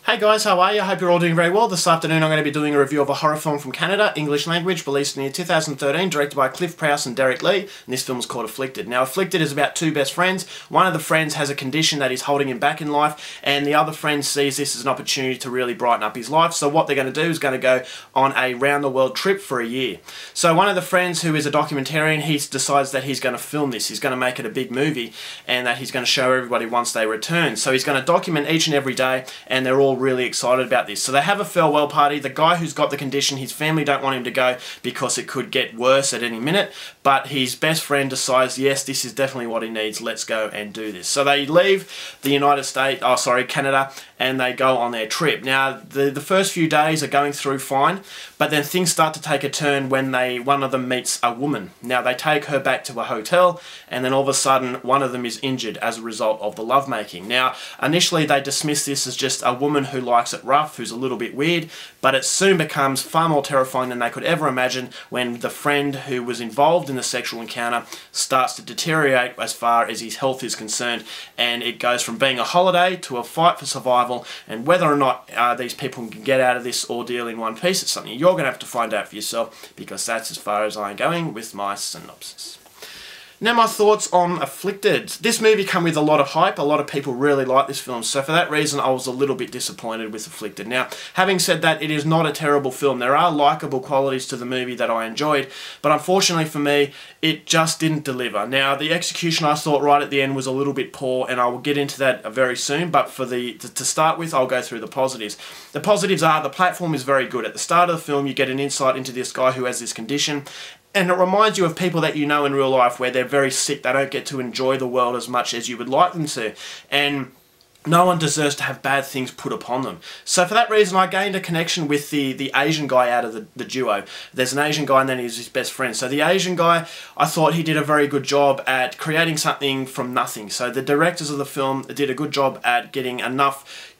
Hey guys, how are you? I hope you're all doing very well. This afternoon I'm going to be doing a review of a horror film from Canada, English language, released in the year 2013, directed by Cliff Prowse and Derek Lee, and this film is called Afflicted. Now, Afflicted is about two best friends. One of the friends has a condition that is holding him back in life, and the other friend sees this as an opportunity to really brighten up his life. So what they're going to do is going to go on a round-the-world trip for a year. So one of the friends, who is a documentarian, he decides that he's going to film this. He's going to make it a big movie, and that he's going to show everybody once they return. So he's going to document each and every day, and they're all really excited about this. So they have a farewell party. The guy who's got the condition, his family don't want him to go because it could get worse at any minute, but his best friend decides, yes, this is definitely what he needs, let's go and do this. So they leave the Canada, and they go on their trip. Now, the first few days are going through fine, but then things start to take a turn when one of them meets a woman. Now, they take her back to a hotel, and then all of a sudden, one of them is injured as a result of the lovemaking. Now, initially, they dismiss this as just a woman who likes it rough, who's a little bit weird, but it soon becomes far more terrifying than they could ever imagine when the friend who was involved in the sexual encounter starts to deteriorate as far as his health is concerned, and it goes from being a holiday to a fight for survival, and whether or not these people can get out of this ordeal in one piece, it's something you're going to have to find out for yourself, because that's as far as I'm going with my synopsis. Now, my thoughts on Afflicted. This movie came with a lot of hype. A lot of people really like this film, so for that reason I was a little bit disappointed with Afflicted. Now, having said that, it is not a terrible film. There are likeable qualities to the movie that I enjoyed, but unfortunately for me, it just didn't deliver. Now, the execution, I thought right at the end, was a little bit poor, and I will get into that very soon, but to start with, I'll go through the positives. The positives are the platform is very good. At the start of the film, you get an insight into this guy who has this condition, and it reminds you of people that you know in real life where they're very sick, they don't get to enjoy the world as much as you would like them to. And no one deserves to have bad things put upon them. So for that reason, I gained a connection with the Asian guy out of the duo. There's an Asian guy and then he's his best friend. So the Asian guy, I thought he did a very good job at creating something from nothing. So the directors of the film did a good job at getting enough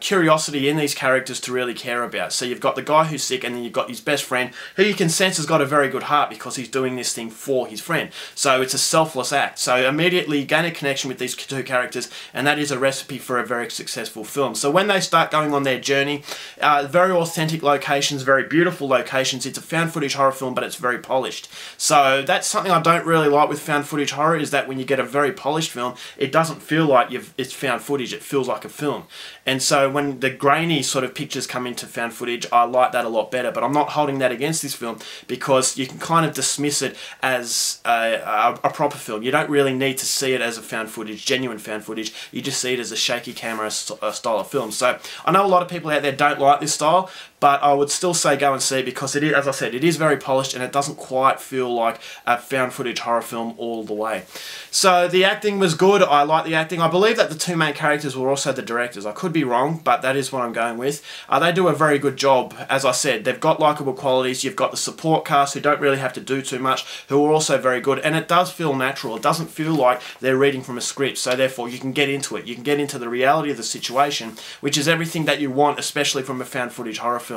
curiosity in these characters to really care about. So you've got the guy who's sick, and then you've got his best friend, who you can sense has got a very good heart because he's doing this thing for his friend. So it's a selfless act. So immediately you gain a connection with these two characters, and that is a recipe for a very successful film. So when they start going on their journey, very authentic locations, very beautiful locations. It's a found footage horror film, but it's very polished. So that's something I don't really like with found footage horror, is that when you get a very polished film, it doesn't feel like it's found footage, it feels like a film. And so when the grainy sort of pictures come into found footage, I like that a lot better. But I'm not holding that against this film, because you can kind of dismiss it as a proper film. You don't really need to see it as a found footage, genuine found footage. You just see it as a shaky camera style of film. So I know a lot of people out there don't like this style, but I would still say go and see it, because it is, as I said, it is very polished, and it doesn't quite feel like a found footage horror film all the way. So the acting was good. I like the acting. I believe that the two main characters were also the directors. I could be wrong, but that is what I'm going with. They do a very good job. As I said, they've got likeable qualities. You've got the support cast who don't really have to do too much, who are also very good, and it does feel natural. It doesn't feel like they're reading from a script, so therefore you can get into it. You can get into the reality of the situation, which is everything that you want, especially from a found footage horror film.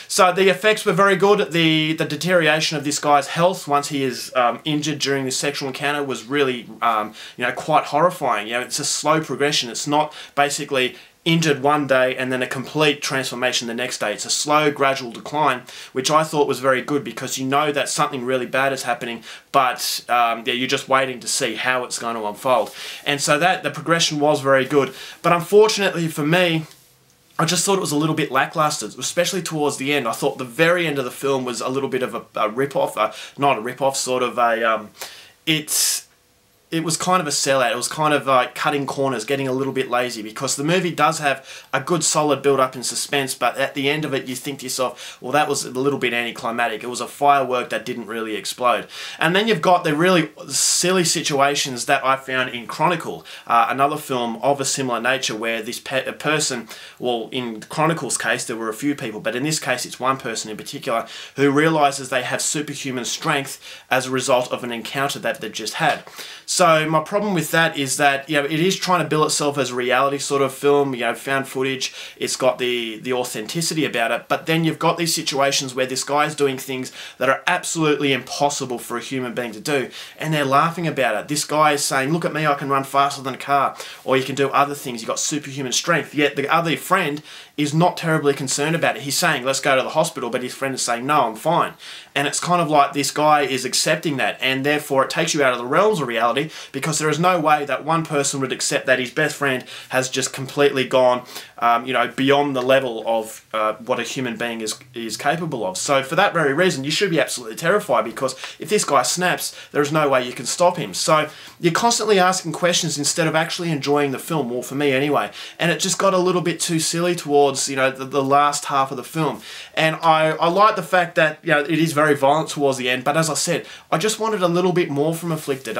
So the effects were very good. The deterioration of this guy's health once he is injured during this sexual encounter was really quite horrifying. It's a slow progression. It's not basically injured one day and then a complete transformation the next day. It's a slow, gradual decline, which I thought was very good, because you know that something really bad is happening, but you're just waiting to see how it's going to unfold. And so the progression was very good. But unfortunately for me, I just thought it was a little bit lackluster, especially towards the end. I thought the very end of the film was a little bit of a rip-off, not a rip-off, sort of a, it was kind of a sellout. It was kind of like cutting corners, getting a little bit lazy, because the movie does have a good solid build-up in suspense, but at the end of it you think to yourself, well, that was a little bit anticlimactic. It was a firework that didn't really explode. And then you've got the really silly situations that I found in Chronicle, another film of a similar nature, where this person, well, in Chronicle's case there were a few people, but in this case it's one person in particular who realises they have superhuman strength as a result of an encounter that they've just had. So my problem with that is that, you know, it is trying to bill itself as a reality sort of film, you know, found footage. It's got the authenticity about it, but then you've got these situations where this guy's doing things that are absolutely impossible for a human being to do, and they're laughing about it. This guy is saying, look at me, I can run faster than a car, or you can do other things, you've got superhuman strength, yet the other friend is not terribly concerned about it. He's saying, let's go to the hospital, but his friend is saying, no, I'm fine. And it's kind of like this guy is accepting that, and therefore it takes you out of the realms of reality, because there is no way that one person would accept that his best friend has just completely gone, you know, beyond the level of what a human being is capable of. So for that very reason, you should be absolutely terrified, because if this guy snaps, there is no way you can stop him. So you're constantly asking questions instead of actually enjoying the film, or for me anyway. And it just got a little bit too silly towards, you know, the last half of the film. And I like the fact that, you know, it is very violent towards the end, but as I said, I just wanted a little bit more from Afflicted.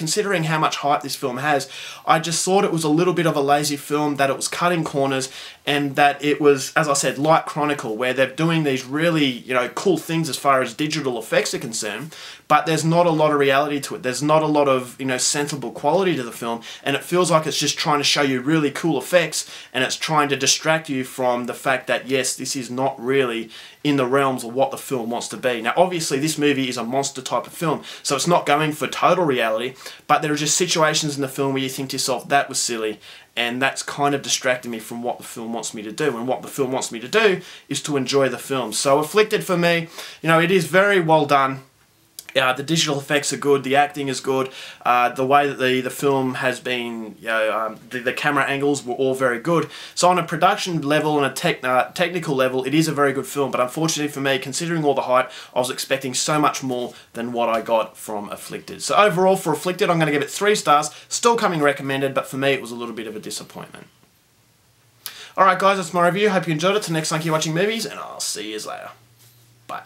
Considering how much hype this film has, I just thought it was a little bit of a lazy film, that it was cutting corners, and that it was, as I said, like Chronicle, where they're doing these really, you know, cool things as far as digital effects are concerned, but there's not a lot of reality to it. There's not a lot of, you know, sensible quality to the film, and it feels like it's just trying to show you really cool effects, and it's trying to distract you from the fact that, yes, this is not really in the realms of what the film wants to be. Now, obviously, this movie is a monster type of film, so it's not going for total reality, but there are just situations in the film where you think to yourself, that was silly, and that's kind of distracting me from what the film wants me to do. And what the film wants me to do is to enjoy the film. So Afflicted, for me, you know, it is very well done. The digital effects are good, the acting is good, the way that the film has been, you know, the camera angles were all very good. So on a production level and a technical level, it is a very good film, but unfortunately for me, considering all the hype, I was expecting so much more than what I got from Afflicted. So overall, for Afflicted, I'm going to give it 3 stars, still coming recommended, but for me, it was a little bit of a disappointment. Alright guys, that's my review, hope you enjoyed it. Till next time, keep watching movies, and I'll see you later. Bye.